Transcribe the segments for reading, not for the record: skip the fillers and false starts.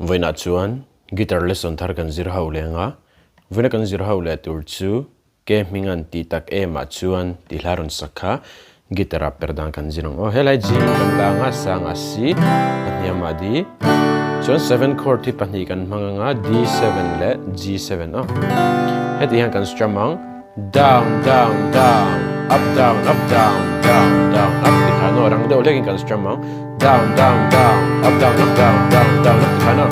voina chuan guitar lesson thar kan zir ho lenga voina kan zir ho le tur chu ke mingan ti tak e ma chuan ti hlarun sakha gitara perdang kan zirang o helai ji kan langa sang asi atniama di chuan 7 chord ti pahni kan hmanga D7 le G7 o heti han kan strumang down down down up down up down down down up ti khano rang do lekin kan strumang down down down up down up down down down up ti khano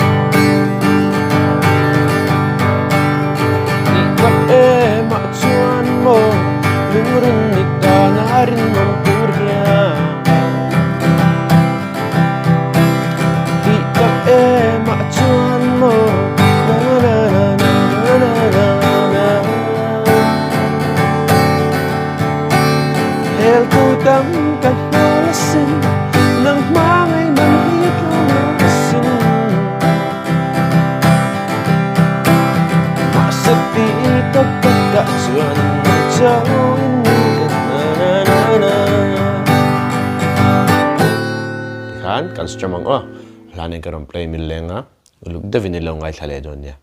ma chuan mo lungrin nikda na rin mon turhia di tak ma chuan mo na na na na na na na hel ko tam kan halasin nang mangay manhit lumasin masapi ito pagkachuan Jauhin ka na kan strumang lanin karon play milenga uluk devini lo ngai thale don ya